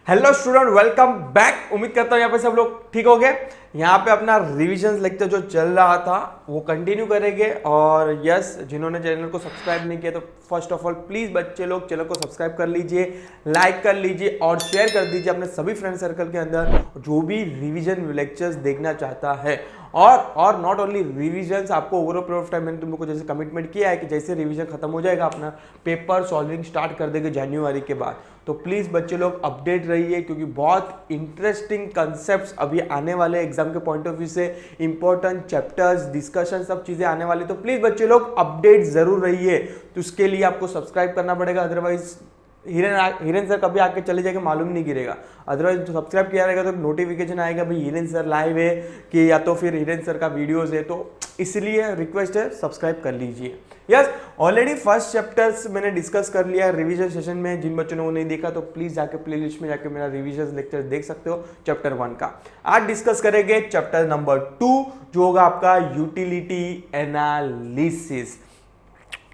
Hello student, welcome back. उम्मीद करता हूँ यहाँ पे सब लोग ठीक हो गए। यहाँ पे अपना रिविजन लेक्चर जो चल रहा था वो कंटिन्यू करेंगे। और यस, जिन्होंने चैनल को सब्सक्राइब नहीं किया तो फर्स्ट ऑफ ऑल प्लीज बच्चे लोग चैनल को सब्सक्राइब कर लीजिए, लाइक कर लीजिए और शेयर कर दीजिए अपने सभी फ्रेंड सर्कल के अंदर जो भी रिविजन लेक्चर्स देखना चाहता है। और नॉट ओनली रिविजन, आपको ओवर पीरियड ऑफ टाइम मैंने तुम लोग को जैसे कमिटमेंट किया है कि जैसे रिवीजन खत्म हो जाएगा अपना पेपर सॉल्विंग स्टार्ट कर देंगे जनवरी के बाद। तो प्लीज़ बच्चे लोग अपडेट रहिए क्योंकि बहुत इंटरेस्टिंग कंसेप्ट्स अभी आने वाले एग्जाम के पॉइंट ऑफ व्यू से, इंपॉर्टेंट चैप्टर्स डिस्कशन सब चीज़ें आने वाली। तो प्लीज़ बच्चे लोग अपडेट जरूर रहिए। तो उसके लिए आपको सब्सक्राइब करना पड़ेगा, अदरवाइज हिरेन सर कभी आके चले जाएंगे मालूम नहीं गिरेगा। अदरवाइज तो सब्सक्राइब किया रहेगा तो नोटिफिकेशन आएगा भाई हिरेन सर लाइव है कि या तो फिर हिरेन सर का वीडियोस है। तो इसलिए रिक्वेस्ट है सब्सक्राइब कर लीजिए। यस, ऑलरेडी फर्स्ट चैप्टर्स मैंने डिस्कस कर लिया रिवीजन सेशन में। जिन बच्चों ने वो नहीं देखा तो प्लीज जाके प्लेलिस्ट में जाके मेरा रिवीजन लेक्चर देख सकते हो चैप्टर 1 का। आज डिस्कस करेंगे चैप्टर नंबर 2 जो होगा आपका यूटिलिटी एनालिसिस।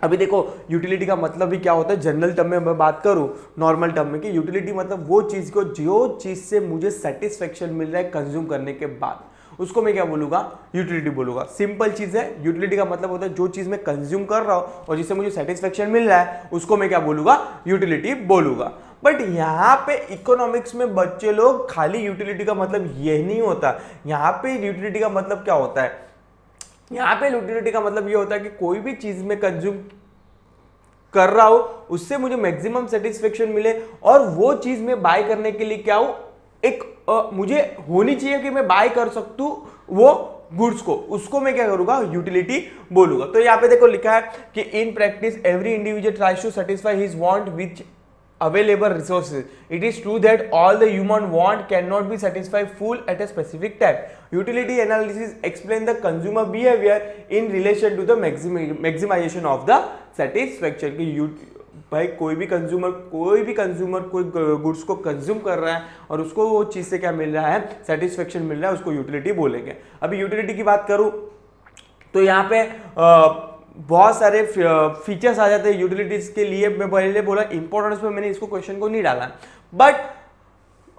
अभी देखो यूटिलिटी का मतलब भी क्या होता है, जनरल टर्म में मैं बात करूं, नॉर्मल टर्म में, कि यूटिलिटी मतलब वो चीज को जो चीज से मुझे सेटिस्फेक्शन मिल रहा है कंज्यूम करने के बाद, उसको मैं क्या बोलूंगा, यूटिलिटी बोलूंगा। सिंपल चीज है, यूटिलिटी का मतलब होता है जो चीज मैं कंज्यूम कर रहा हूं और जिससे मुझे सेटिस्फेक्शन मिल रहा है उसको मैं क्या बोलूंगा, यूटिलिटी बोलूंगा। बट यहाँ पे इकोनॉमिक्स में बच्चे लोग खाली यूटिलिटी का मतलब ये नहीं होता। यहाँ पे यूटिलिटी का मतलब क्या होता है, यहाँ पे यूटिलिटी का मतलब ये होता है कि कोई भी चीज में कंज्यूम कर रहा हूं उससे मुझे मैक्सिमम सेटिस्फेक्शन मिले और वो चीज में बाय करने के लिए क्या हो, एक मुझे होनी चाहिए कि मैं बाय कर सकूं वो गुड्स को, उसको मैं क्या करूंगा, यूटिलिटी बोलूंगा। तो यहाँ पे देखो लिखा है कि in practice every individual tries to satisfy his want which available resources. It is true that all the human want cannot be satisfied full at a specific time. Utility analysis explain the consumer behavior in relation to the maximization of the satisfaction. कि भाई कोई भी consumer कोई goods को consume कर रहा है और उसको वो चीज से क्या मिल रहा है, सेटिस्फेक्शन मिल रहा है, उसको यूटिलिटी बोलेंगे। अभी यूटिलिटी की बात करूं तो यहाँ पे बहुत सारे फीचर्स आ जाते हैं यूटिलिटीज के लिए। मैं पहले बोला इंपॉर्टेंस में मैंने इसको क्वेश्चन को नहीं डाला, बट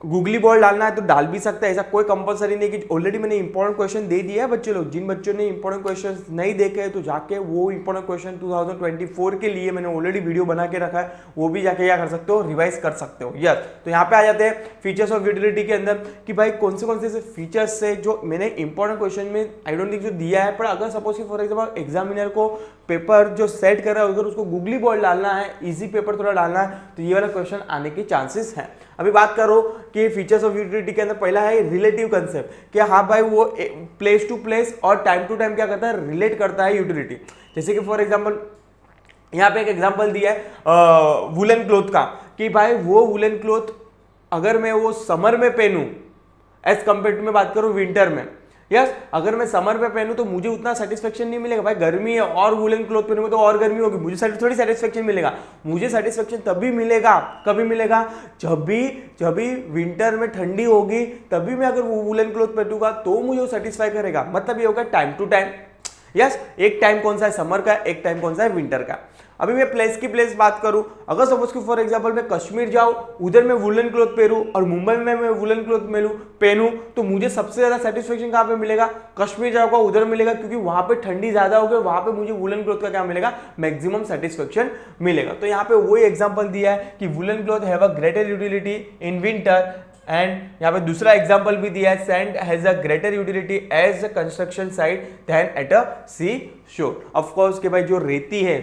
गूगली बॉल डालना है तो डाल भी सकता है, ऐसा कोई कंपलसरी नहीं कि ऑलरेडी मैंने इंपॉर्टेंट क्वेश्चन दे दिया है बच्चे लोग। जिन बच्चों ने इंपॉर्टेंट क्वेश्चन नहीं देखे हैं तो जाके वो इंपॉर्टेंट क्वेश्चन 2024 के लिए मैंने ऑलरेडी वीडियो बना के रखा है, वो भी जाके क्या कर सकते हो, रिवाइज कर सकते हो। यस, तो यहाँ पे आ जाते हैं फीचर्स ऑफ यूटिलिटी के अंदर कि भाई कौन से फीचर्स से जो मैंने इंपॉर्टेंट क्वेश्चन में आई डोंट थिंक जो दिया है, पर अगर सपोज फॉर एग्जाम्पल एग्जामिनर को पेपर जो सेट कर रहा है अगर उसको गूगली बॉल डालना है, इजी पेपर थोड़ा डालना है, तो ये वाला क्वेश्चन आने की चांसेस हैं। अभी बात करो कि फीचर्स ऑफ यूटिलिटी के अंदर पहला है रिलेटिव कंसेप्ट कि हाँ भाई वो प्लेस टू प्लेस और टाइम टू टाइम क्या करता है, रिलेट करता है यूटिलिटी। जैसे कि फॉर एग्जांपल यहाँ पे एक एग्जांपल दिया है वुलन क्लॉथ का कि भाई वो वुलन क्लॉथ अगर मैं वो समर में पहनूं एज कंपेयर टू मैं बात करूं विंटर में, यस अगर मैं समर में पहनूं तो मुझे उतना सेटिस्फेक्शन नहीं मिलेगा। भाई गर्मी है और वुलन क्लॉथ पहनूंगा तो और गर्मी होगी, मुझे थोड़ी सेटिस्फेक्शन मिलेगा। मुझे सेटिस्फेक्शन तभी मिलेगा, कभी मिलेगा जब भी विंटर में ठंडी होगी, तभी मैं अगर वो वुलन क्लॉथ पहनूंगा तो मुझे वो सेटिस्फाई करेगा। मतलब ये होगा टाइम टू टाइम। यस, एक टाइम कौन सा है, समर का, एक टाइम कौन सा है, विंटर का। अभी मैं प्लेस की प्लेस बात करूं, अगर सपोज कि फॉर एग्जांपल मैं कश्मीर जाऊं, उधर मैं वुलन क्लॉथ पहनूं और मुंबई में मैं वुलन क्लॉथ पहनूं तो मुझे सबसे ज्यादा सेटिस्फेक्शन कहां पे मिलेगा, कश्मीर जाऊंगा उधर मिलेगा, क्योंकि वहां पे ठंडी ज्यादा होगी, वहां पे मुझे वुलन क्लॉथ का क्या मिलेगा, मैक्सिमम सेटिस्फेक्शन मिलेगा। तो यहाँ पे वही एग्जाम्पल दिया है कि woollen cloth have a greater utility in winter and यहाँ पे दूसरा एग्जांपल भी दिया है, sand has a greater utility as a construction site than at a sea shore. Of course कि भाई जो रेती है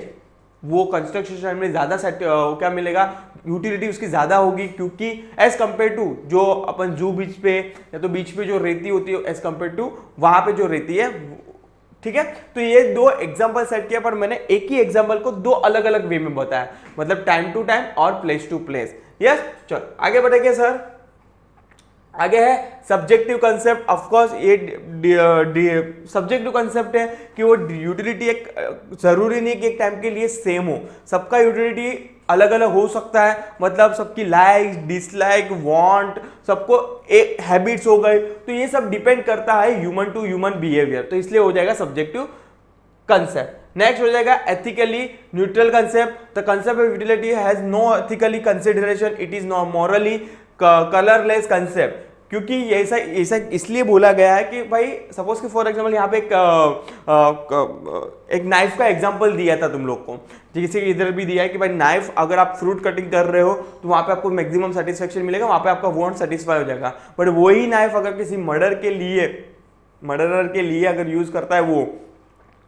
वो कंस्ट्रक्शन साइट में ज्यादा क्या मिलेगा, यूटिलिटी उसकी ज्यादा होगी, क्योंकि एज कंपेयर टू जो अपन जू बीच पे या तो बीच पे जो रेती होती है एज कंपेयर टू वहां पे जो रेती है। ठीक है, तो ये दो एग्जांपल सेट किया, पर मैंने एक ही एग्जांपल को दो अलग अलग वे में बताया, मतलब टाइम टू टाइम और प्लेस टू प्लेस। यस, चलो आगे बढ़ेंगे सर। आगे है सब्जेक्टिव कंसेप्ट। ऑफ कोर्स ये सब्जेक्टिव कंसेप्ट है कि वो यूटिलिटी एक जरूरी नहीं कि एक टाइम के लिए सेम हो, सबका यूटिलिटी अलग अलग हो सकता है। मतलब सबकी लाइक डिसलाइक वांट सबको एक हैबिट्स हो गए, तो ये सब डिपेंड करता है ह्यूमन टू ह्यूमन बिहेवियर, तो इसलिए हो जाएगा सब्जेक्टिव कंसेप्ट। नेक्स्ट हो जाएगा ethically neutral concept. The concept of utility has no ethically consideration, it is not morally colourless concept, क्योंकि ऐसा ऐसा इसलिए बोला गया है कि भाई सपोज कि फॉर एग्जांपल यहाँ पे एक नाइफ का एग्जांपल दिया था तुम लोग को, जैसे कि इधर भी दिया है कि भाई नाइफ अगर आप फ्रूट कटिंग कर रहे हो तो वहाँ पे आपको मैक्सिमम सेटिस्फेक्शन मिलेगा, वहाँ पे आपका वांट सेटिस्फाई हो जाएगा। बट वही नाइफ अगर किसी मर्डरर के लिए अगर यूज करता है वो,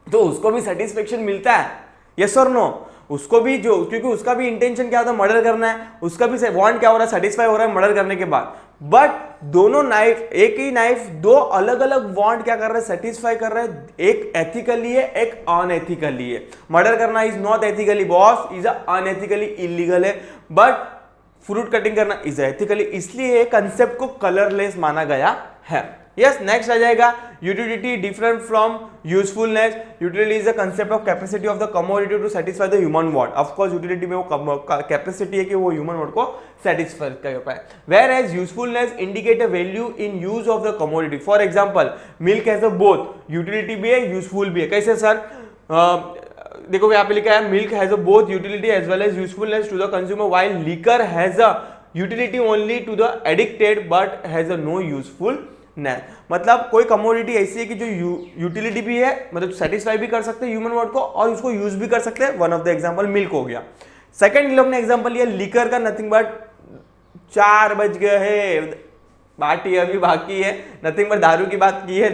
तो उसको भी सेटिस्फेक्शन मिलता है, यस और नो? उसको भी जो, क्योंकि उसका भी इंटेंशन क्या होता है, मर्डर करना है, उसका भी वांट क्या हो रहा है, सेटिस्फाई हो रहा है मर्डर करने के बाद। बट दोनों नाइफ, एक ही नाइफ दो अलग अलग वांट क्या कर रहे हैं, सेटिस्फाई कर रहे हैं। एक एथिकली है, एक अनएथिकली है। मर्डर करना is not ethically boss, is unethically illegal है, बट फ्रूट कटिंग करना इज एथिकली, इसलिए कंसेप्ट को कलरलेस माना गया है। यस, नेक्स्ट आ जाएगा utility different from usefulness. Utility is the concept of capacity of the commodity to satisfy the human want. Of course utility में वो कैपेसिटी है कि वो ह्यूमन वांट को सेटिस्फाई कर पाए। Where as usefulness indicate a value in use of the commodity. For example milk has a both, utility भी है, यूजफुल भी है। कैसे सर? देखो यहाँ पे लिखा है milk has a both utility as well as usefulness to the consumer, while liquor has a utility only to the addicted but has a no useful. मतलब कोई कमोडिटी ऐसी है कि जो यूटिलिटी भी है, मतलब सेटिस्फाई भी कर सकते हैं ह्यूमन वर्ड को और उसको यूज भी कर सकते हैं। One of the example milk हो गया। सेकंड लोग ने एग्जांपल लिया लिकर का, नथिंग बट 4 बज गए हैं, पार्टी अभी बाकी है, नथिंग बट दारू की बात की है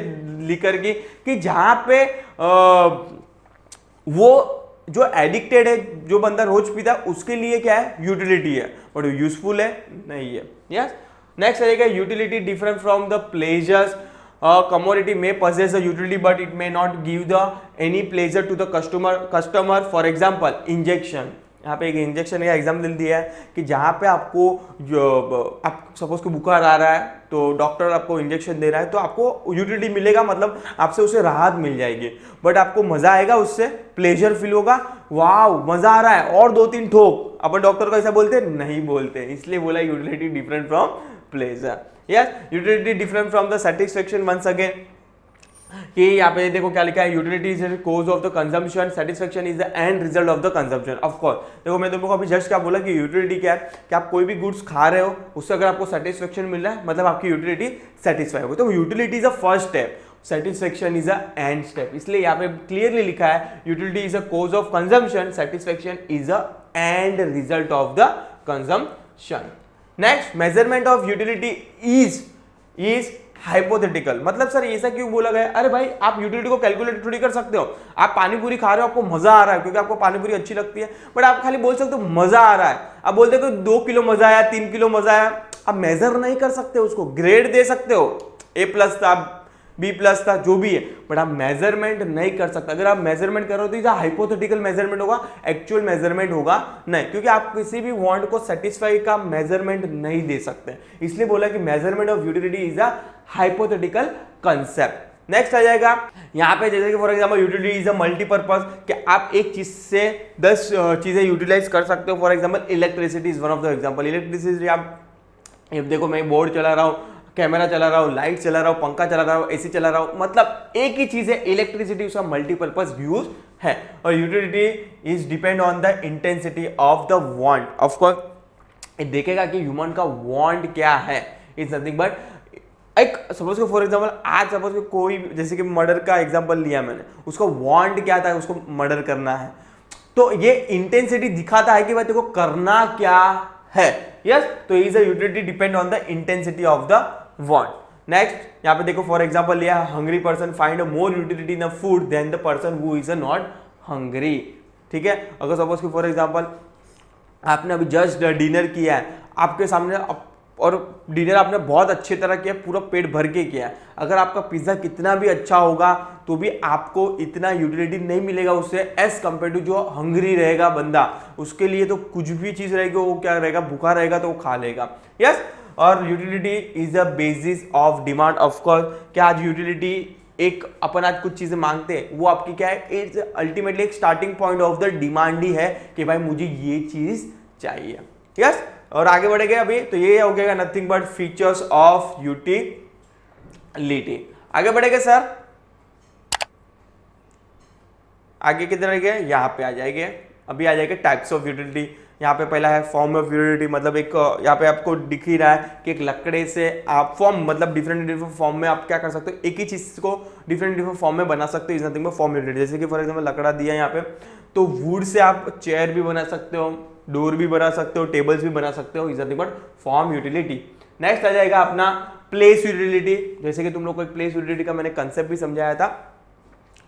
लिकर की, कि जहां पे वो जो एडिक्टेड है, जो बंदा रोज पीता है, उसके लिए क्या है, यूटिलिटी है, बट यूजफुल है नहीं है। यस, नेक्स्ट आएगा utility different from the pleasures. Commodity में possess a utility but it may not give the any pleasure to the customer। For example injection, यहाँ पे एक इंजेक्शन का एग्जाम्पल दिया है कि जहाँ पे आपको जो आप सपोज को बुखार आ रहा है तो डॉक्टर आपको इंजेक्शन दे रहा है, तो आपको यूटिलिटी मिलेगा, मतलब आपसे उसे राहत मिल जाएगी, बट आपको मजा आएगा, उससे प्लेजर फील होगा, वाव मजा आ रहा है और 2-3 ठोक। अपन डॉक्टर को ऐसा बोलते नहीं बोलते, इसलिए बोला utility different from pleasure. Yes, utility different from the satisfaction. Once again कि यहाँ पे देखो क्या लिखा है, utility is cause of the consumption, satisfaction is the end result of the consumption. Of course देखो मैं तुमको अभी जस्ट क्या बोला कि यूटिलिटी क्या है, कि आप कोई भी गुड्स खा रहे हो, उससे अगर आपको सेटिस्फेक्शन मिल रहा है मतलब आपकी यूटिलिटी सेटिस्फाई होगी। तो utility is a first step, satisfaction is a end step, इसलिए यहाँ पे क्लियरली लिखा है utility is a cause of consumption, satisfaction is a end result of the consumption. Next, measurement of utility is hypothetical. मतलब sir ऐसा क्यों बोला गया? अरे भाई आप यूटिलिटी को कैलकुलेट थोड़ी कर सकते हो। आप पानी पूरी खा रहे हो, आपको मजा आ रहा है क्योंकि आपको पानी पूरी अच्छी लगती है, बट आप खाली बोल सकते हो मजा आ रहा है। आप बोलते हो 2 किलो मजा आया, 3 किलो मजा आया, आप मेजर नहीं कर सकते, उसको ग्रेड दे सकते हो, A+ था, B+ था, जो भी है, बट आप मेजरमेंट नहीं कर सकते। अगर आप मेजरमेंट कर रहे हो तो ये हाइपोथेटिकल मेजरमेंट होगा, एक्चुअल मेजरमेंट होगा नहीं, क्योंकि आप किसी भी वांट को सेटिस्फाई का मेजरमेंट नहीं दे सकते। इसलिए बोला कि measurement of utility is a hypothetical concept. Next आ जाएगा यहाँ पे, जैसे कि for example utility is a multipurpose, कि आप एक चीज से 10 चीजें यूटिलाइज कर सकते हो। For example electricity is one of the example. Electricity आप देखो मैं बोर्ड चला रहा हूँ, कैमरा चला रहा हूँ, लाइट चला रहा हूँ, पंखा चला रहा हूँ, एसी चला रहा हूँ, मतलब एक ही चीज है, इलेक्ट्रिसिटी उसका मल्टीपर्पज यूज है। और utility is depend on the intensity of the want. Of course देखेगा कि ह्यूमन का वांट क्या है, इज नथिंग बट एक सपोज फॉर एग्जांपल आज सपोज कोई, जैसे कि मर्डर का एग्जांपल लिया मैंने, उसका वांट क्या था, उसको मर्डर करना है, तो ये इंटेंसिटी दिखाता है कि भाई देखो करना क्या है। यस, तो is a utility depend on the intensity of the want. Next यहाँ पे देखो फॉर एग्जांपल लिया, hungry person find more utility in food than the person who is not hungry. ठीक है, अगर सपोज कि फॉर एग्जांपल आपने अभी जस्ट डिनर किया है आपके सामने, और डिनर आपने बहुत अच्छी तरह किया, पूरा पेट भर के किया है, अगर आपका पिज्जा कितना भी अच्छा होगा तो भी आपको इतना यूटिलिटी नहीं मिलेगा उससे एज कंपेयर टू जो हंग्री रहेगा बंदा, उसके लिए तो कुछ भी चीज रहेगी वो क्या रहेगा, भूखा रहेगा तो वो खा लेगा। यस, और utility is a basis of demand. Of course क्या आज यूटिलिटी एक अपन आज कुछ चीजें मांगते हैं, वो आपकी क्या है, इट्स अल्टीमेटली एक starting point of the demand ही है कि भाई मुझे ये चीज चाहिए। यस, और आगे बढ़ेंगे अभी, तो ये हो गया nothing but features of utility. आगे बढ़ेंगे सर, आगे किधर गए, यहाँ पे आ जाएंगे, अभी आ जाएंगे टाइप्स ऑफ यूटिलिटी। यहाँ पे पहला है फॉर्म ऑफ यूटिलिटी, मतलब एक यहाँ पे आपको दिख ही रहा है कि एक लकड़े से आप फॉर्म मतलब डिफरेंट फॉर्म में आप क्या कर सकते हो, एक ही चीज को डिफरेंट फॉर्म में बना सकते हो, is nothing but form utility. जैसे कि फॉर एग्जाम्पल लकड़ा दिया है यहाँ पे, तो वुड से आप चेयर भी बना सकते हो, डोर भी बना सकते हो, टेबल्स भी बना सकते हो, is nothing but form utility. Next आ जाएगा अपना प्लेस यूटिलिटी। जैसे कि तुम लोग को एक प्लेस यूटिलिटी का मैंने कंसेप्ट भी समझाया था,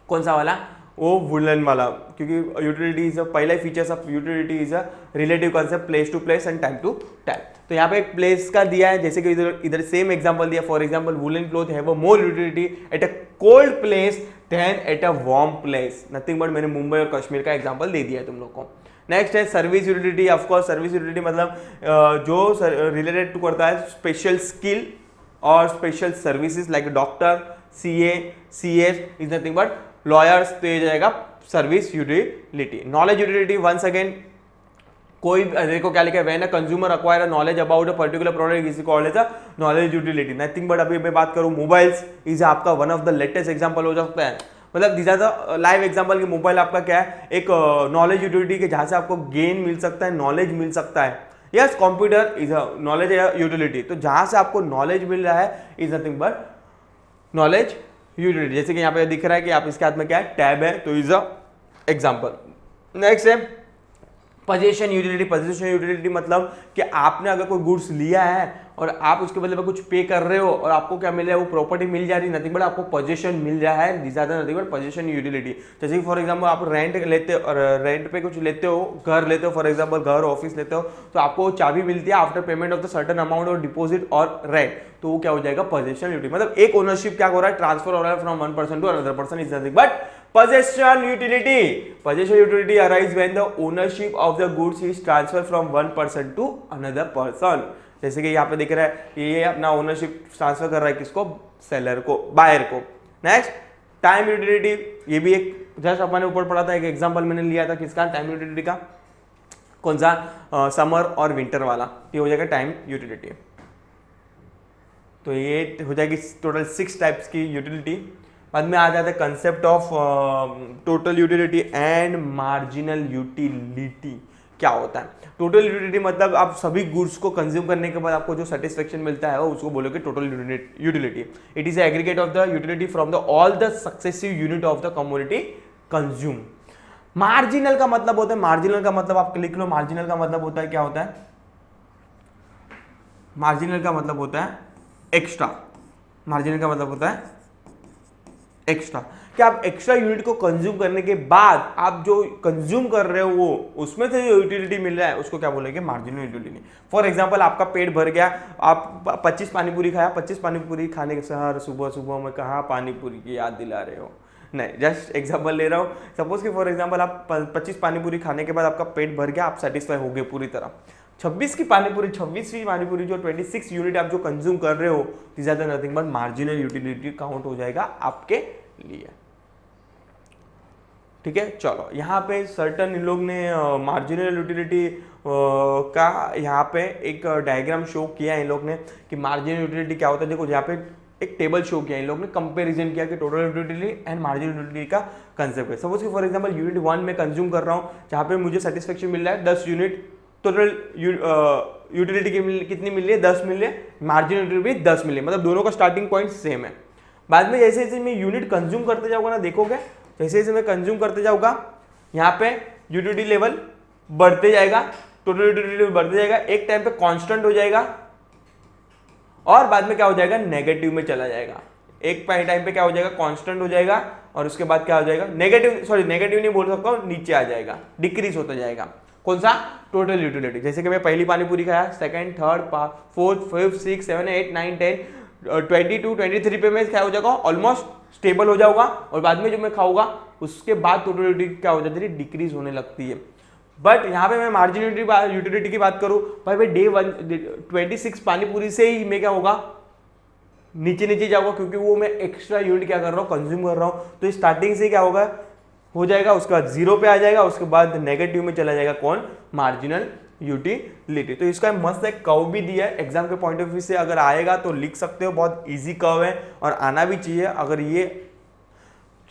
कौन सा वाला, वो वुडलैंड वाला, क्योंकि यूटिलिटी इज पहला features of utility is a relative concept, place to place and time to time. तो यहाँ पे एक प्लेस का दिया है, जैसे कि इधर सेम एग्जांपल दिया, for example woolen cloth have a more utility at a cold place than at a warm place, nothing but मैंने मुंबई और कश्मीर का एग्जांपल दे दिया है तुम लोग को। नेक्स्ट है service utility. Of course service utility मतलब जो रिलेटेड टू करता है स्पेशल स्किल और special services like doctor, CA, CS, is nothing but lawyers, तो ये जाएगा service utility. Knowledge utility once again, कोई देखो क्या लिखा है, when a consumer acquire a knowledge about a particular product is called as a knowledge utility. Nothing but अभी मैं बात करूं मोबाइल्स इज आपका one of the latest example हो सकता है, मतलब this are the live example कि मोबाइल आपका क्या है, एक नॉलेज यूटिलिटी के जहां से आपको गेन मिल सकता है, नॉलेज मिल सकता है। Yes, computer is a knowledge utility, तो जहां से आपको नॉलेज मिल रहा है is nothing but knowledge utility. जैसे कि यहाँ पे दिख रहा है कि आप इसके हाथ में क्या है, टैब है, तो इज अ एग्जांपल। नेक्स्ट है पोजीशन यूटिलिटी। पोजीशन यूटिलिटी मतलब कि आपने अगर कोई गुड्स लिया है और आप उसके बदले में कुछ पे कर रहे हो और आपको क्या मिल रहा है, वो प्रॉपर्टी मिल जा रही है, नथिंग बट आपको पोजीशन मिल रहा है, this are the nothing but position utility. जैसे कि फॉर एग्जांपल आप रेंट लेते हो और रेंट पे कुछ लेते हो, घर लेते हो, फॉर एग्जांपल घर ऑफिस लेते हो, तो आपको चाबी मिलती है after payment of the certain amount और डिपॉजिट और रेंट, तो वो क्या हो जाएगा, पोजीशन यूटिलिटी। मतलब एक ओनरशिप क्या हो रहा है, ट्रांसफर हो रहा है from one person to another person, is nothing but possession utility. Possession utility arise when the ownership of the goods is transferred from one person to another person. जैसे कि यहाँ पे दिख रहा है ये अपना ओनरशिप ट्रांसफर कर रहा है किसको, सेलर को, बायर को। नेक्स्ट टाइम यूटिलिटी, ये भी एक जस्ट अपने ऊपर पढ़ा था, एक एग्जांपल मैंने लिया था किसका, टाइम यूटिलिटी का, कौन सा, समर और विंटर वाला, ये हो जाएगा टाइम यूटिलिटी। तो ये हो जाएगी टोटल 6 टाइप्स की यूटिलिटी। बाद में आ जाता है concept of total utility and marginal utility. क्या होता है टोटल यूटिलिटी, मतलब आप सभी गुड्स को कंज्यूम करने के बाद आपको जो सेटिस्फेक्शन मिलता है उसको बोलोगे total utility. It is aggregate of the utility from the all the successive unit of the commodity consume. Marginal का मतलब होता है, मार्जिनल का मतलब आप लिख लो, मार्जिनल का मतलब होता है, क्या होता है, मार्जिनल का मतलब होता है एक्स्ट्रा। मार्जिनल का मतलब होता है एक्स्ट्रा, कि आप एक्स्ट्रा यूनिट को कंज्यूम करने के बाद आप जो कंज्यूम कर रहे हो वो उसमें से जो यूटिलिटी मिल रहा है उसको क्या बोलेंगे, मार्जिनल यूटिलिटी। फॉर एग्जांपल आपका पेट भर गया, आप 25 पानीपुरी खाया, 25 पानीपुरी खाने के सर सुबह सुबह में कहाँ पानीपुरी की याद दिला रहे हो, नहीं जस्ट एग्जांपल ले रहा हूँ। सपोज कि फॉर एग्जांपल आप 25 पानीपुरी खाने के बाद आपका पेट भर गया, आप सेटिस्फाई हो गए पूरी तरह। 26वीं पानीपुरी जो 26 यूनिट आप जो कंज्यूम कर रहे हो, this are the nothing but marginal utility count हो जाएगा आपके लिए। ठीक है, चलो यहाँ पे सर्टन इन लोग ने मार्जिनल यूटिलिटी का यहाँ पे एक डायग्राम शो किया है इन लोग ने कि मार्जिनल यूटिलिटी क्या होता है। देखो यहाँ पे एक टेबल शो किया इन लोग ने, कंपैरिजन किया कि total utility and marginal utility का कंसेप्ट है। सपोज कि फॉर एग्जांपल यूनिट 1 में कंज्यूम कर रहा हूँ, जहाँ पे मुझे सेटिस्फेक्शन मिल रहा है 10 यूनिट, टोटल यूटिलिटी कितनी मिल रही है, 10 मिल रही है, मार्जिनल यूटिलिटी भी 10 मिल रही है, मतलब दोनों का स्टार्टिंग पॉइंट सेम है। बाद में जैसे जैसे मैं यूनिट कंज्यूम करते जाऊंगा ना, देखोगे जैसे जैसे मैं कंज्यूम करते जाऊंगा यहाँ पे यूटिलिटी लेवल बढ़ते जाएगा, टोटल यूटिलिटी लेवल बढ़ते जाएगा, एक टाइम पे कांस्टेंट हो जाएगा और बाद में क्या हो जाएगा, नेगेटिव में चला जाएगा। एक टाइम पे क्या हो जाएगा, कांस्टेंट हो जाएगा और उसके बाद क्या हो जाएगा, नेगेटिव नहीं बोल सकता हूँ, नीचे आ जाएगा, डिक्रीज होता जाएगा। कौन सा, टोटल यूटिलिटी। जैसे कि मैं पहली पानीपुरी खाया, सेकंड, थर्ड, फोर्थ, 5, 6, 7, 8, 9, 10, 22, 23 पे मैं क्या हो जाएगा, ऑलमोस्ट स्टेबल हो जाऊंगा और बाद में जो मैं खाऊंगा उसके बाद टोटल यूटिलिटी क्या हो जाती है, डिक्रीज होने लगती है। बट यहाँ पे मैं मार्जिनल यूटिलिटी की बात करूं, भाई डे 26 पानीपुरी से ही मैं क्या होगा, नीचे जाऊंगा, क्योंकि वो मैं एक्स्ट्रा यूनिट क्या कर रहा हूँ, कंज्यूम कर रहा हूँ। तो स्टार्टिंग से क्या होगा, हो जाएगा, उसके बाद 0 पे आ जाएगा, उसके बाद नेगेटिव में चला जाएगा, कौन, मार्जिनल यूटिलिटी। तो इसका मस्त एक कर्व भी दिया है, एग्जाम के पॉइंट ऑफ व्यू से अगर आएगा तो लिख सकते हो, बहुत इजी कर्व है और आना भी चाहिए। अगर ये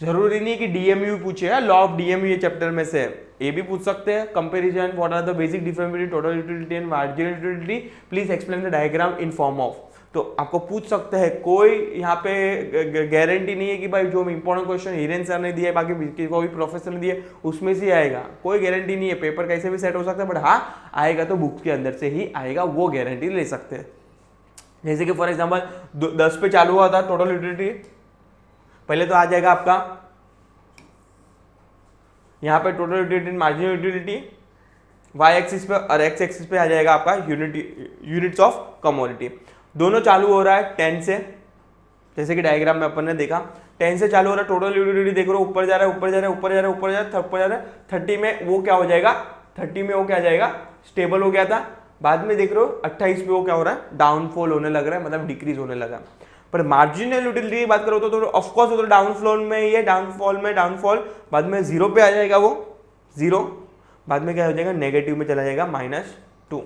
जरूरी नहीं कि डीएमयू पूछे, लॉ ऑफ डीएमयू ये चैप्टर में से ये भी पूछ सकते हैं। Comparison, what are the basic difference between total utility and marginal utility, please explain the diagram in form of. तो आपको पूछ सकते हैं, कोई यहाँ पे गारंटी नहीं है कि भाई जो इंपॉर्टेंट क्वेश्चन हिरेन सर ने दिया, बाकी कोई प्रोफेसर ने दिए उसमें से आएगा, कोई गारंटी नहीं है। पेपर कैसे भी सेट हो सकता है, बट हाँ आएगा तो बुक के अंदर से ही आएगा, वो गारंटी ले सकते हैं। जैसे कि फॉर एग्जाम्पल 10 पे चालू हुआ था टोटल यूटिलिटी, पहले तो आ जाएगा आपका यहाँ पे total utility marginal utility Y axis पे, और एक्स एक्सिस पे आ जाएगा आपका यूनिट्स ऑफ कमोडिटी। दोनों चालू हो रहा है 10 से, जैसे कि डायग्राम में अपन ने देखा 10 से चालू हो रहा है। टोटल यूटिलिटी देख रहे हो ऊपर जा रहा है, ऊपर जा रहा है, ऊपर जा रहा है, ऊपर जा रहा है, ऊपर जा रहा है। 30 में वो क्या हो जाएगा, 30 में वो क्या आ जाएगा, स्टेबल हो गया था। बाद में देख रहे हो 28 पे वो क्या हो रहा है, डाउनफॉल होने लग रहा है, मतलब डिक्रीज होने लगा। पर मार्जिनल यूटिलिटी की बात करो तो ऑफकोर्स वो तो डाउनफॉल में ही है, डाउनफॉल बाद में 0 पे आ जाएगा, वो 0 बाद में क्या हो जाएगा, नेगेटिव में चला जाएगा -2।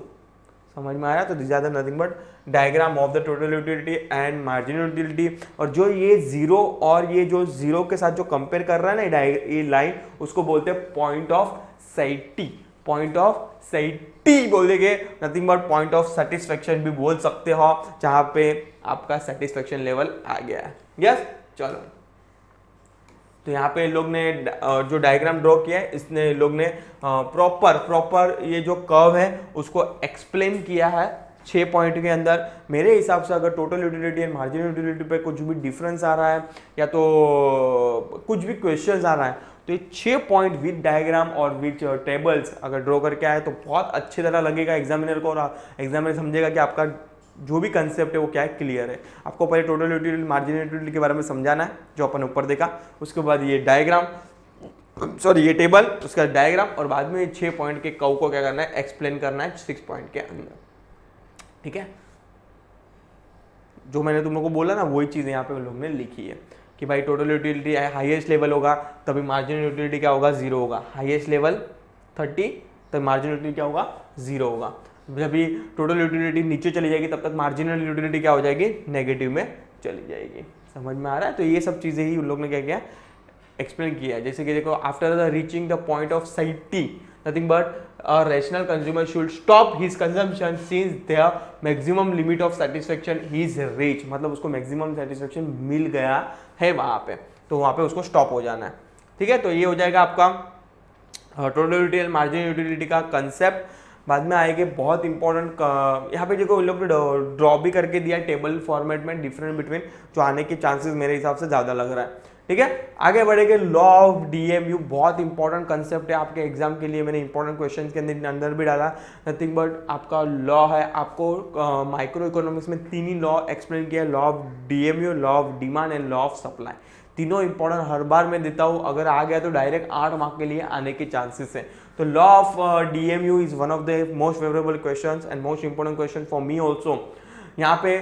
समझ में आ रहा है? तो this are the nothing but diagram of the total utility and marginal utility. और जो ये 0 और ये जो 0 के साथ जो कंपेयर कर रहा है ना ये लाइन, उसको बोलते हैं पॉइंट ऑफ सैटी। पॉइंट ऑफ सैटी बोल देंगे, nothing but point of satisfaction भी बोल सकते हो, जहां पे आपका सेटिस्फेक्शन लेवल आ गया है। यस, चलो तो यहाँ पे लोग ने जो डायग्राम ड्रॉ किया है, इसने लोग ने प्रॉपर ये जो कर्व है उसको एक्सप्लेन किया है 6 पॉइंट के अंदर। मेरे हिसाब से अगर total utility and marginal utility पे कुछ भी डिफरेंस आ रहा है या तो कुछ भी क्वेश्चंस आ रहा है, तो ये 6 पॉइंट विद डायग्राम और विद टेबल्स अगर ड्रॉ करके आए तो बहुत अच्छी तरह लगेगा एग्जामिनर को, और एग्जामिनर समझेगा कि आपका जो भी कंसेप्ट है वो क्या है, क्लियर है। आपको पहले टोटल यूटिलिटी मार्जिनल यूटिलिटी के बारे में समझाना है, जो अपन ऊपर देखा, उसके बाद ये डायग्राम, ये टेबल, उसका डायग्राम, और बाद में 6 पॉइंट के कर्व को क्या करना है, एक्सप्लेन करना है 6 पॉइंट के अंदर। ठीक है, जो मैंने तुम लोग को बोला ना वही चीज़ यहाँ पे लोग ने लिखी है कि भाई टोटल यूटिलिटी हाईएस्ट लेवल होगा तभी मार्जिनल यूटिलिटी क्या होगा, 0 होगा। हाईएस्ट लेवल 30 तब मार्जिनल यूटिलिटी क्या होगा, 0 होगा। जब भी टोटल यूटिलिटी नीचे चली जाएगी तब तक मार्जिनल यूटिलिटी क्या हो जाएगी, नेगेटिव में चली जाएगी। समझ में आ रहा है? तो ये सब चीज़ें ही उन लोग ने क्या किया, एक्सप्लेन किया है। जैसे कि देखो, after the reaching the point of satiety nothing but a rational consumer should stop his consumption since their maximum limit of satisfaction is reached। मतलब उसको maximum satisfaction मिल गया है वहाँ पे, तो वहाँ पे उसको स्टॉप हो जाना है। ठीक है, तो ये हो जाएगा आपका total utility and marginal utility का कंसेप्ट। बाद में आएंगे बहुत इंपॉर्टेंट, यहाँ पे देखो लोग ड्रॉ भी करके दिया टेबल फॉर्मेट में, डिफरेंट बिटवीन, जो आने के चांसेस मेरे हिसाब से ज़्यादा लग रहा है। ठीक है, आगे बढ़ेंगे। लॉ ऑफ डीएमयू बहुत इंपॉर्टेंट कंसेप्ट है आपके एग्जाम के लिए, मैंने इंपॉर्टेंट क्वेश्चन के अंदर भी डाला। नथिंग बट आपका लॉ है, आपको माइक्रो इकोनॉमिक्स में 3 ही लॉ एक्सप्लेन किया, law of DMU, law of demand and law of supply. तीनों इंपॉर्टेंट हर बार मैं देता हूँ, अगर आ गया तो डायरेक्ट 8 मार्क के लिए आने के चांसेस है। तो law of DMU is one of the most favourable questions and most important question for me also. यहाँ पे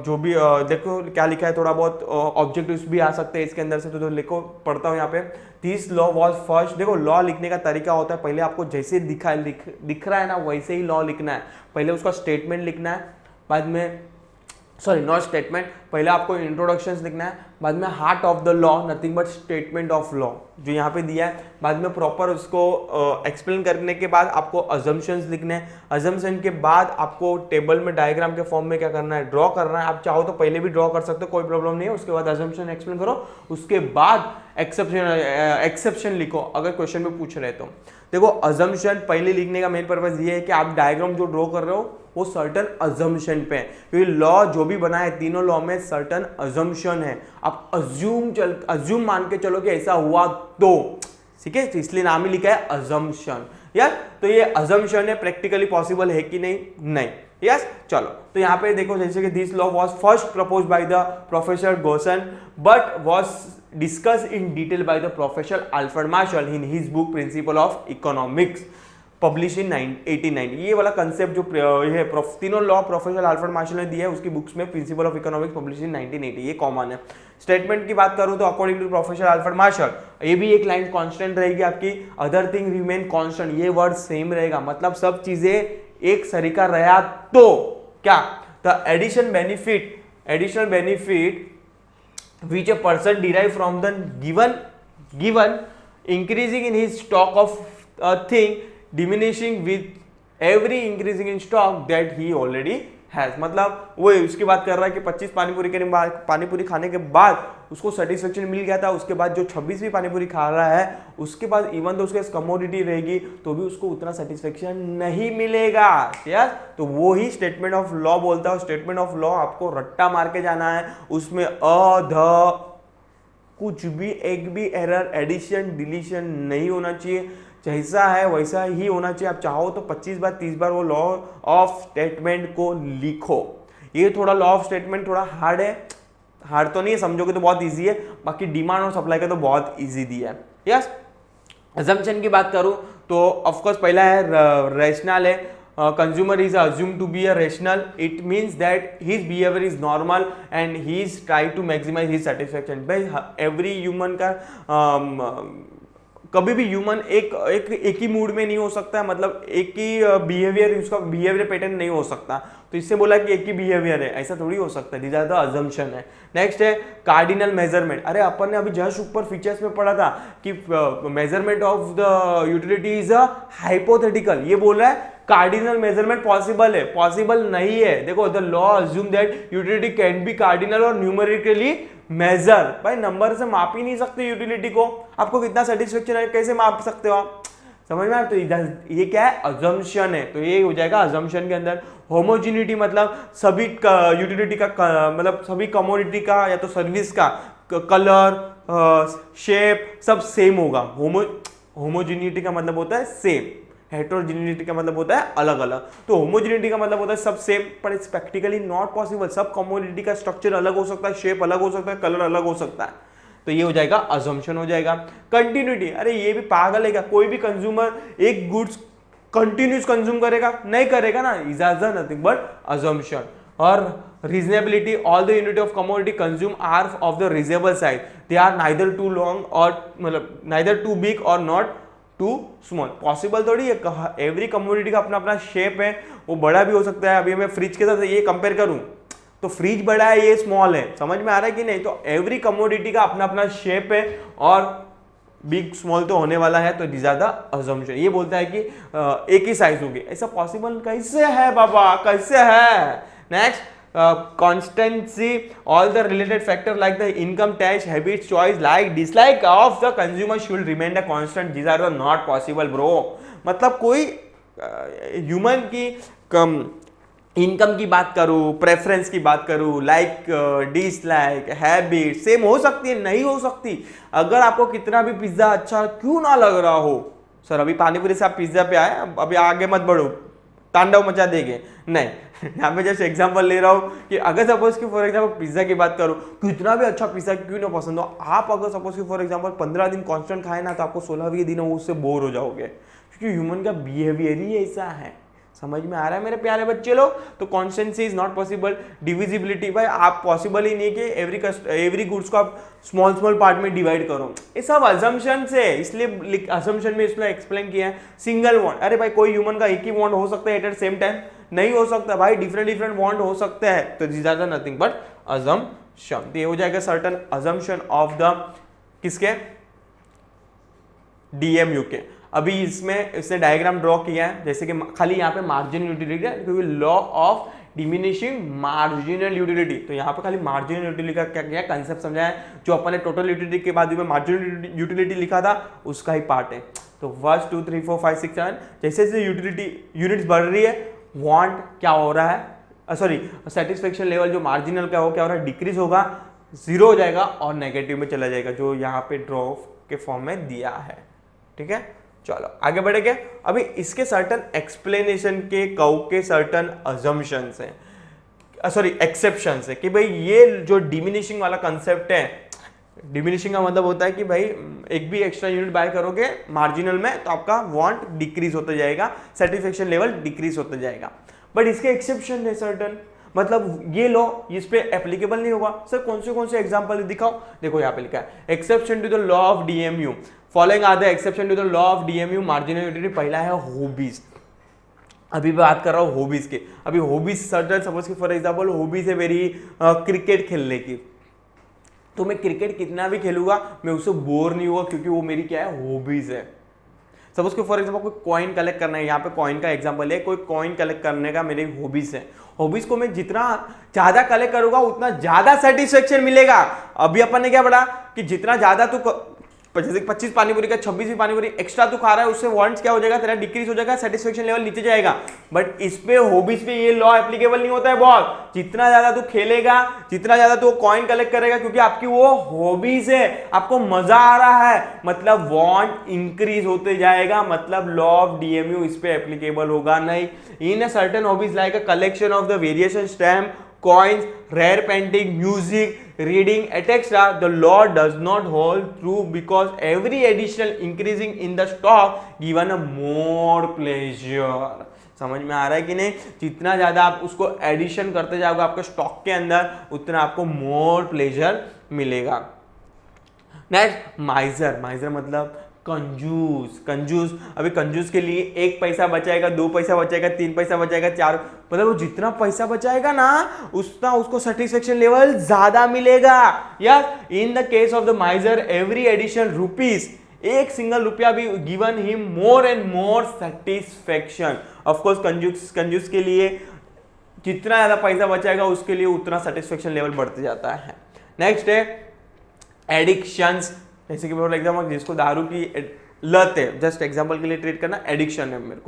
जो भी देखो क्या लिखा है, थोड़ा बहुत ऑब्जेक्टिव्स भी आ सकते हैं इसके अंदर से, तो लिखो, पढ़ता हूँ यहाँ पे। दिस लॉ वॉज फर्स्ट, देखो लॉ लिखने का तरीका होता है, पहले आपको जैसे दिख रहा है ना वैसे ही लॉ लिखना है। पहले उसका स्टेटमेंट लिखना है, बाद में नॉट स्टेटमेंट, पहले आपको इंट्रोडक्शंस लिखना है, बाद में heart of the law nothing but statement of law जो यहाँ पे दिया है, बाद में प्रॉपर उसको एक्सप्लेन करने के बाद आपको अजम्पशंस लिखने हैं। अजम्पशन के बाद आपको टेबल में डायग्राम के फॉर्म में क्या करना है, ड्रॉ करना है। आप चाहो तो पहले भी ड्रॉ कर सकते हो, कोई प्रॉब्लम नहीं है। उसके बाद अजम्पशन एक्सप्लेन करो, उसके बाद एक्सेप्शन लिखो अगर क्वेश्चन में पूछ रहे तो। देखो अजम्पशन पहले लिखने का मेन पर्पज ये है कि आप डायग्राम जो ड्रॉ कर रहे हो वो सर्टन अजम्पशन पे है, क्योंकि लॉ जो भी बना है तीनों लॉ में सर्टन अजम्पशन है। आप अज्यूम मान के चलो कि ऐसा हुआ तो, ठीक है, इसलिए नाम ही लिखा है अजम्पशन। यार तो ये अजम्पशन है, प्रैक्टिकली पॉसिबल है कि नहीं। यस, चलो तो यहाँ पे देखो, जैसे कि this law was first proposed by the professor Gossen but was discussed in detail by the professor Alfred Marshall in his book principle of economics publish in 1890। ये वाला कंसेप्ट जो ये तीनों लॉ प्रोफेसर अल्फ्रेड मार्शल ने दिया है उसकी books में, principle of economics publish in 1980, ये कॉमन है। स्टेटमेंट की बात करूं तो according to professor Alfred Marshall, ये भी एक लाइन कांस्टेंट रहेगी आपकी, अदर थिंग रिमेन कांस्टेंट, ये वर्ड सेम रहेगा, मतलब सब चीजें एक सरीका रहा तो क्या, the additional benefit which a person derive from the given increasing in his stock of a thing, diminishing with every increasing in stock that he already has। मतलब वो उसकी बात कर रहा है कि 25 पानीपुरी खाने के बाद उसको सेटिस्फेक्शन मिल गया था, उसके बाद जो 26वीं पानीपुरी खा रहा है उसके बाद इवन तो उसके कमोडिटी रहेगी तो भी उसको उतना सेटिस्फेक्शन नहीं मिलेगा। यस, तो वो ही स्टेटमेंट ऑफ लॉ बोलता है। स्टेटमेंट ऑफ लॉ आपको रट्टा मार के जाना है, उसमें कुछ भी एक भी एरर, एडिशन, डिलीशन नहीं होना चाहिए, जैसा है वैसा ही होना चाहिए। आप चाहो तो 25 बार 30 बार वो लॉ ऑफ स्टेटमेंट को लिखो। ये थोड़ा लॉ ऑफ स्टेटमेंट थोड़ा हार्ड है, हार्ड तो नहीं है, समझोगे तो बहुत इजी है, बाकी डिमांड और सप्लाई का तो बहुत इजी दिया है। यस, अजम्पशन की बात करूं तो ऑफकोर्स पहला है रैशनल है। consumer is assumed to be a rational, it means that his behavior is normal and he is trying to maximize his satisfaction। भाई every human का कभी भी ह्यूमन एक ही मूड में नहीं हो सकता है, मतलब एक ही बिहेवियर, उसका बिहेवियर पैटर्न नहीं हो सकता। तो इससे बोला कि एक ही बिहेवियर है, ऐसा थोड़ी हो सकता है, दिस आर द अजम्पशन है। नेक्स्ट है कार्डिनल मेजरमेंट। अरे अपन ने अभी जस्ट ऊपर फीचर्स में पढ़ा था कि measurement of the utility is a hypothetical, ये बोल रहा है कार्डिनल मेजरमेंट पॉसिबल है, पॉसिबल नहीं है। देखो the law assume that utility can be cardinal और न्यूमेरिकली मेजर। भाई नंबर से माप ही नहीं सकते यूटिलिटी को, आपको कितना सेटिस्फेक्शन है कैसे माप सकते हो आप, समझ में आया? तो ये क्या है, अजम्पशन है, तो ये हो जाएगा अजम्पशन के अंदर। होमोजिनिटी मतलब सभी यूटिलिटी का मतलब सभी कमोडिटी का या तो सर्विस का कलर, शेप सब सेम होगा। होमोजिनिटी का मतलब होता है सेम, हेटेरोजेनिटी का मतलब होता है अलग अलग। तो होमोजेनिटी का मतलब होता है सब सेम, पर इट्स प्रैक्टिकली नॉट पॉसिबल। सब कमोडिटी का स्ट्रक्चर अलग हो सकता है, शेप अलग हो सकता है, कलर अलग हो सकता है, तो ये हो जाएगा अजम्पशन हो जाएगा। कंटिन्यूटी, अरे ये भी पागल है क्या, कोई भी कंज्यूमर एक गुड्स कंटिन्यूस कंज्यूम करेगा, नहीं करेगा ना, इजाजत नथिंग बट अजम्पशन। और reasonability, all the unit of commodity consume are of the reasonable size, they are neither too long और मतलब नाइदर टू बिग और नॉट टू स्मॉल। पॉसिबल थोड़ी है, एवरी कमोडिटी का अपना अपना शेप है, वो बड़ा भी हो सकता है। अभी मैं फ्रिज के साथ ये कंपेयर करूं तो फ्रिज बड़ा है, ये स्मॉल है, समझ में आ रहा है कि नहीं? तो एवरी कमोडिटी का अपना अपना शेप है और बिग स्मॉल तो होने वाला है, तो दिस आर द अजम्पशन। ये बोलता है कि एक ही साइज होगी, ऐसा पॉसिबल कैसे है बाबा, कैसे है? Next, constancy, all the related factor like the income, tax, habits, choice, like, dislike of the consumer should remain a constant. These are not possible bro। मतलब कोई ह्यूमन की इनकम की बात करूँ, प्रेफरेंस की बात करूँ, लाइक डिसलाइक, हैबिट सेम हो सकती है, नहीं हो सकती। अगर आपको कितना भी पिज्जा अच्छा क्यों ना लग रहा हो, सर अभी पानीपुरी से आप पिज्जा पे आए, अभी आगे मत बढ़ो, तांडव मचा देंगे, नहीं। यहाँ पे जस्ट एग्जांपल ले रहा हूँ कि अगर सपोज कि फॉर एग्जांपल पिज्जा की बात करो, कितना भी अच्छा पिज्जा क्यों ना पसंद हो, आप अगर सपोज कि फॉर एग्जांपल 15 दिन कांस्टेंट खाए ना, तो आपको 16वें दिन उससे बोर हो जाओगे, क्योंकि ह्यूमन का बिहेवियर ही ऐसा है। समझ में आ रहा है मेरे प्यारे बच्चे लोग? तो constituency is not possible. Divisibility, भाई आप पॉसिबल ही नहीं कि एवरी गुड्स को आप स्मॉल स्मॉल पार्ट में डिवाइड करो, ये सब अजम्पशन से, इसलिए अजम्पशन में इसलिए एक्सप्लेन किया है। सिंगल वॉन्ट, अरे भाई कोई ह्यूमन का एक ही वॉन्ट हो सकता है एट द सेम टाइम, नहीं हो सकता भाई, डिफरेंट डिफरेंट वॉन्ट हो सकते हैं, तो this are nothing but assumption. ये हो जाएगा सर्टन अजम्पशन ऑफ द किसके, डीएमयू के। अभी इसमें इसने डायग्राम ड्रॉ किया है, जैसे कि खाली यहाँ पे मार्जिनल यूटिलिटी है, क्योंकि law of diminishing marginal utility, तो यहाँ पे खाली मार्जिनल यूटिलिटी का क्या क्या कंसेप्ट समझाया है, जो अपन ने टोटल यूटिलिटी के बाद में मार्जिनल यूटिलिटी लिखा था उसका ही पार्ट है। तो 1 2 3 4 5 6 7 जैसे जैसे यूटिलिटी यूनिट्स बढ़ रही है, वांट क्या हो रहा है, सॉरी सेटिस्फेक्शन लेवल जो मार्जिनल का हो क्या हो रहा है, डिक्रीज होगा, जीरो हो जाएगा और नेगेटिव में चला जाएगा, जो यहाँ पे ड्रॉ के फॉर्म में दिया है। ठीक है, चलो आगे बढ़ेंगे। अभी इसके सर्टन एक्सप्लेनेशन के कव के सर्टन अजम्पशंस हैं, सॉरी एक्सेप्शंस है, कि भाई ये जो डिमिनिशिंग वाला कंसेप्ट है, डिमिनिशिंग का मतलब होता है कि भाई एक भी एक्स्ट्रा यूनिट बाय करोगे मार्जिनल में तो आपका वांट डिक्रीज होता जाएगा, सेटिस्फेक्शन लेवल डिक्रीज होता जाएगा। बट इसके एक्सेप्शन है सर्टन, मतलब ये लॉ इस पे एप्लीकेबल नहीं होगा। सर कौन से एग्जांपल दिखाओ, देखो यहाँ पे लिखा है exception to the law of DMU, following are the exception to the law of DMU marginal utility. पहला है हॉबीज, अभी बात कर रहा हूँ हॉबीज के। अभी हॉबीज सर्टन, सपोज कि फॉर एग्जांपल हॉबीज है मेरी क्रिकेट खेलने की, तो मैं क्रिकेट कितना भी खेलूंगा मैं उससे बोर नहीं हुआ, क्योंकि वो मेरी क्या है, हॉबीज है। सपोज कि फॉर एग्जाम्पल कोई कॉइन कलेक्ट करना है, यहाँ पे कॉइन का एग्जांपल है, कोई कॉइन कलेक्ट करने का मेरी हॉबीज है। हॉबीज को मैं जितना ज्यादा कलेक्ट करूंगा उतना ज्यादा सेटिस्फेक्शन मिलेगा। अभी अपन ने क्या पढ़ा कि जितना ज्यादा तू जैसे 25 पानीपुरी का 26 पानीपुरी एक्स्ट्रा तू खा रहा है, उससे वांट्स क्या हो जाएगा, तेरा डिक्रीज हो जाएगा, सेटिस्फेक्शन लेवल नीचे जाएगा। बट इस पे हॉबीज पे ये लॉ एप्लीकेबल नहीं होता है बहुत। जितना ज्यादा तू खेलेगा, जितना ज्यादा तू कॉइन कलेक्ट करेगा, क्योंकि आपकी वो हॉबीज है, आपको मजा आ रहा है, मतलब वांट इंक्रीज होते जाएगा, मतलब लॉ ऑफ डीएमयू इस पे एप्लीकेबल होगा नहीं। In a certain hobbies like a collection of the variation stamp, coins, rare painting, music, reading, etc. The law does not hold true because every additional increasing in the stock given a more pleasure. समझ में आ रहा है कि नहीं? जितना ज्यादा आप उसको एडिशन करते जाओगे आपके स्टॉक के अंदर, उतना आपको मोर प्लेजर मिलेगा। नेक्स्ट माइजर। माइजर मतलब कंजूस। कंजूस, अभी कंजूस के लिए 1 पैसा बचाएगा, 2 पैसा बचाएगा, 3 पैसा बचाएगा, 4, मतलब वो जितना पैसा बचाएगा ना उतना उसको सेटिस्फेक्शन लेवल ज्यादा मिलेगा। Yes, in the case of the माइजर every additional rupees, एक सिंगल रुपया भी given him more and more satisfaction. Of course कंजूस के लिए जितना ज्यादा पैसा बचाएगा उसके लिए उतना सेटिस्फेक्शन लेवल बढ़ते जाता है। नेक्स्ट है एडिक्शंस। जैसे कि एग्जाम्पल जिसको दारू की लत है, जस्ट एग्जाम्पल के लिए ट्रीट करना, एडिक्शन है मेरे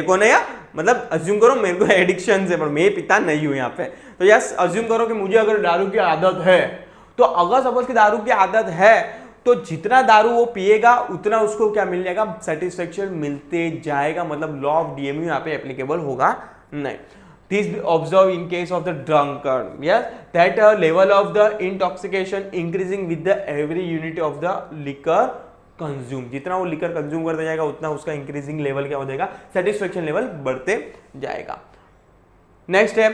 को नहीं, मतलब अज्यूम करो मेरे को एडिक्शन है, पर मैं पिता नहीं हूं यहाँ पे। तो यस, अज्यूम करो कि मुझे अगर दारू की आदत है, तो अगर सपोज की दारू की आदत है तो जितना दारू वो पिएगा उतना उसको क्या मिल जाएगा, सेटिस्फेक्शन मिलते जाएगा, मतलब लॉ ऑफ डीएमयू यहाँ पे एप्लीकेबल होगा नहीं। This observed in case of the drunkard, yes, that level of the intoxication increasing with the every unit of the liquor consumed. जितना वो लिकर कंज्यूम करता जाएगा उतना उसका इंक्रीजिंग लेवल क्या हो जाएगा, सेटिस्फेक्शन लेवल बढ़ते जाएगा। नेक्स्ट है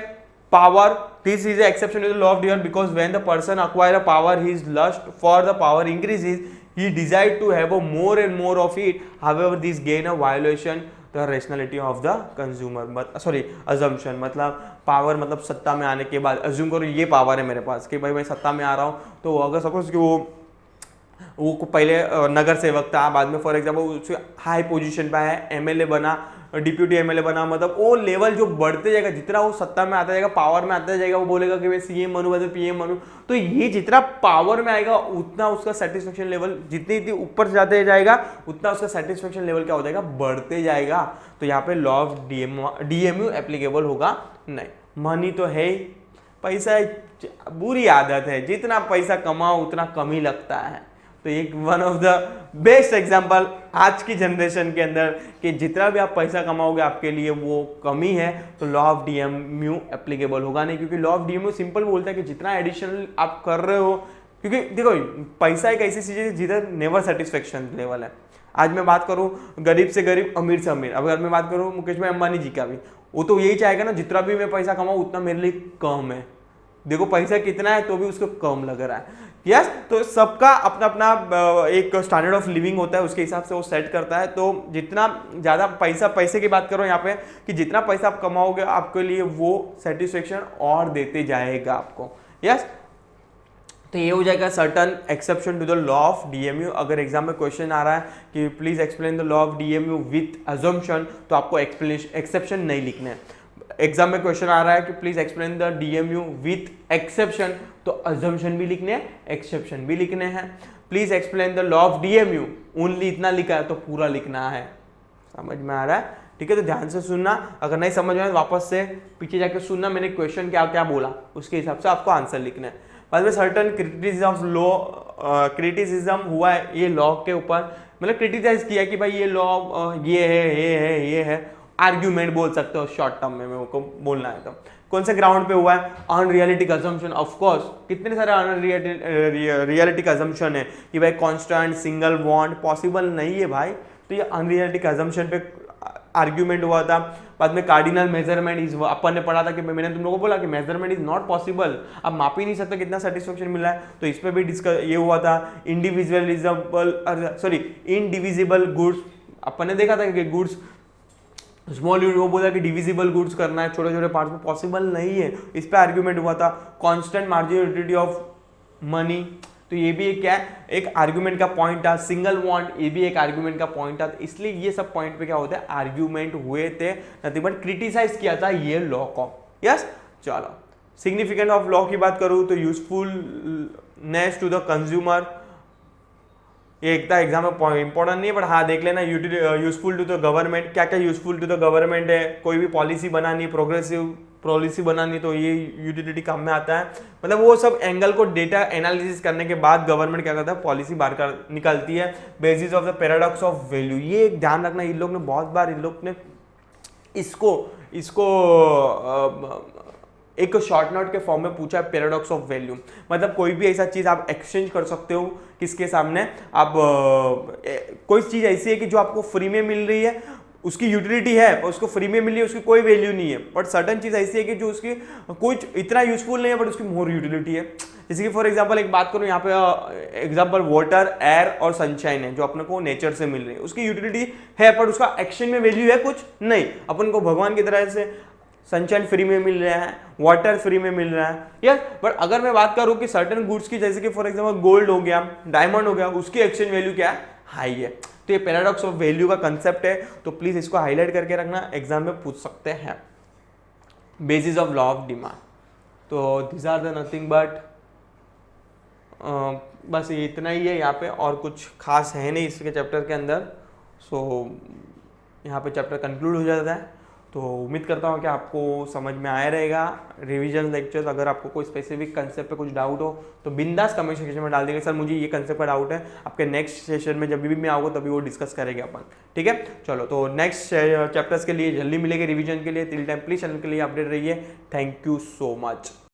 power. This is exception to the law of DMU because when the person acquire a power his lust for the power increases, he desire to have a more and more of it, however this gain a violation the rationality of the consumer, sorry assumption. मतलब power मतलब सत्ता में आने के बाद, assume करो ये power है मेरे पास कि भाई मैं सत्ता में आ रहा हूँ, तो अगर सपोज कि वो पहले नगर सेवक था, बाद में फॉर एग्जाम्पल उससे हाई पोजीशन पे है, एमएलए बना, डिप्यूटी एमएलए बना, मतलब वो लेवल जो बढ़ते जाएगा, जितना वो सत्ता में आता जाएगा, पावर में आता जाएगा, वो बोलेगा कि मैं सीएम बनूं, मतलब पीएम बनूं, तो ये जितना पावर में आएगा उतना उसका सेटिस्फेक्शन लेवल जितनी ऊपर जाते जाएगा उतना उसका सेटिस्फेक्शन लेवल क्या हो जाएगा, बढ़ते जाएगा। तो यहाँ पे लॉ ऑफ डीएमयू एप्लीकेबल होगा नहीं। मनी तो है, पैसा बुरी आदत है, जितना पैसा कमाओ उतना कम ही लगता है। तो एक one of the best example आज की जनरेशन के अंदर कि जितना भी आप पैसा कमाओगे आपके लिए वो कमी है, तो लॉ ऑफ डीएमयू एप्लीकेबल होगा नहीं, क्योंकि लॉ ऑफ डीएमयू सिंपल बोलता है कि जितना एडिशनल आप कर रहे हो, क्योंकि देखो पैसा एक ऐसी चीज है जिधर नेवर सेटिस्फेक्शन लेवल है। आज मैं बात करूं गरीब से गरीब, अमीर से अमीर, अगर मैं बात करूं मुकेश भाई अंबानी जी का भी, वो तो यही चाहेगा ना जितना भी मैं पैसा कमाऊं उतना मेरे लिए कम है। देखो पैसा कितना है तो भी उसको कम लग रहा है। यस, तो सबका अपना अपना एक स्टैंडर्ड ऑफ लिविंग होता है, उसके हिसाब से वो सेट करता है। तो जितना ज़्यादा पैसे की बात करो यहाँ पे कि जितना पैसा आप कमाओगे आपके लिए वो सेटिस्फेक्शन और देते जाएगा आपको। यस, तो ये हो जाएगा certain exception to the law of DMU. अगर एग्जाम में क्वेश्चन आ रहा है कि please explain the law of DMU with assumption, तो आपको एक्सेप्शन नहीं लिखना है। एग्जाम में क्वेश्चन आ रहा है कि please explain the DMU with exception, तो अजम्पशन भी लिखने हैं, एक्सेप्शन भी लिखने हैं। Please explain the law of DMU, only इतना लिखा है तो पूरा लिखना है। समझ में आ रहा है? ठीक है, तो ध्यान से सुनना, अगर नहीं समझ में वापस से पीछे जाके सुनना मैंने क्वेश्चन क्या क्या बोला, उसके हिसाब से आपको आंसर लिखना है। बाद में सर्टन क्रिटिसिज्म हुआ है ये लॉ के ऊपर, मतलब क्रिटिसाइज किया कि भाई ये लॉ ये है, आर्ग्यूमेंट बोल सकते हो शॉर्ट टर्म में मेरे को बोलना है। तो कौन से ग्राउंड पे हुआ है? Unrealistic assumption. ऑफ कोर्स कितने सारे अनरियलिस्टिक अजम्पशन है कि भाई कांस्टेंट सिंगल बॉन्ड पॉसिबल नहीं है भाई, तो ये अनरियलिस्टिक अजम्पशन पे आर्ग्यूमेंट हुआ था। बाद में कार्डिनल मेजरमेंट इज, अपन ने पढ़ा था कि मैंने तुम लोगों को बोला कि मेजरमेंट इज नॉट पॉसिबल, आप माप ही नहीं सकते कितना सेटिस्फेक्शन मिल रहा है, तो इस पे भी डिस्कस ये हुआ था। इनडिविजिबल गुड्स, अपन ने देखा था कि गुड्स स्मॉल यूनिट, वो बोला कि डिविजिबल गुड्स करना है छोटे छोटे पार्ट्स में, पॉसिबल नहीं है, इस पे आर्ग्यूमेंट हुआ था। कांस्टेंट मार्जिनलिटी ऑफ मनी, तो ये भी एक क्या है, एक आर्ग्यूमेंट का पॉइंट था। सिंगल वांट, ये भी एक आर्ग्यूमेंट का पॉइंट था। इसलिए ये सब पॉइंट पे क्या होता है, आर्ग्यूमेंट हुए थे, नथिंग बट क्रिटिसाइज किया था ये लॉ को। यस, चलो सिग्निफिकेंट ऑफ लॉ की बात करूं तो यूजफुलनेस टू द कंज्यूमर, ये एक एग्जाम में इंपॉर्टेंट नहीं है, बट हाँ देख लेना। यूजफुल टू द गवर्नमेंट, क्या क्या यूजफुल टू द गवर्नमेंट है, कोई भी पॉलिसी बनानी, प्रोग्रेसिव पॉलिसी बनानी, तो ये यूटिलिटी काम में आता है। मतलब वो सब एंगल को डेटा एनालिसिस करने के बाद गवर्नमेंट क्या करता है, पॉलिसी बाहर कर निकालती है basis of the paradox of value. ये एक ध्यान रखना, इन लोग ने बहुत बार इसको एक शॉर्ट नोट के फॉर्म में पूछा है, पैराडॉक्स ऑफ वैल्यू। मतलब कोई भी ऐसा चीज आप एक्सचेंज कर सकते हो किसके सामने, आप कोई चीज ऐसी है कि जो आपको फ्री में मिल रही है, उसकी यूटिलिटी है, उसको फ्री में मिल रही है, उसकी कोई वैल्यू नहीं है। बट सर्टन चीज ऐसी है कि जो उसकी कुछ इतना यूजफुल नहीं है, बट उसकी मोर यूटिलिटी है। जैसे कि फॉर एग्जांपल एक बात करूं यहाँ पे, एग्जांपल वाटर, एयर और सनशाइन है जो अपने को नेचर से मिल रही है, उसकी यूटिलिटी है, पर उसका एक्सचेंज में वैल्यू है कुछ नहीं। अपन को भगवान की तरह से सनशाइन फ्री में मिल रहा है, वाटर फ्री में मिल रहा है, यस। बट अगर मैं बात करूं कि सर्टेन गुड्स की, जैसे कि फॉर एग्जांपल गोल्ड हो गया, डायमंड हो गया, उसकी एक्सचेंज वैल्यू क्या है, हाई है। तो ये पैराडॉक्स ऑफ वैल्यू का कंसेप्ट है, तो प्लीज इसको हाईलाइट करके रखना, एग्जाम में पूछ सकते हैं। Basis of law of demand, तो this are the nothing but, बस ये इतना ही है यहाँ पे, और कुछ खास है नहीं इसके चैप्टर के अंदर। सो यहाँ पे चैप्टर कंक्लूड हो जाता है। तो उम्मीद करता हूँ कि आपको समझ में आया रहेगा रिवीजन लेक्चर्स। अगर आपको कोई स्पेसिफिक कंसेप्ट पे कुछ डाउट हो तो बिंदास कमेंट सेक्शन में डाल दीजिए, सर मुझे ये कंसेप्ट का डाउट है। आपके नेक्स्ट सेशन में जब भी मैं आऊँगा तभी वो डिस्कस करेंगे अपन, ठीक है। चलो, तो नेक्स्ट चैप्टर्स के लिए जल्दी मिलेंगे रिवीजन के लिए। टिल टाइम प्लीज चैनल के लिए अपडेट रहिए। Thank you so much.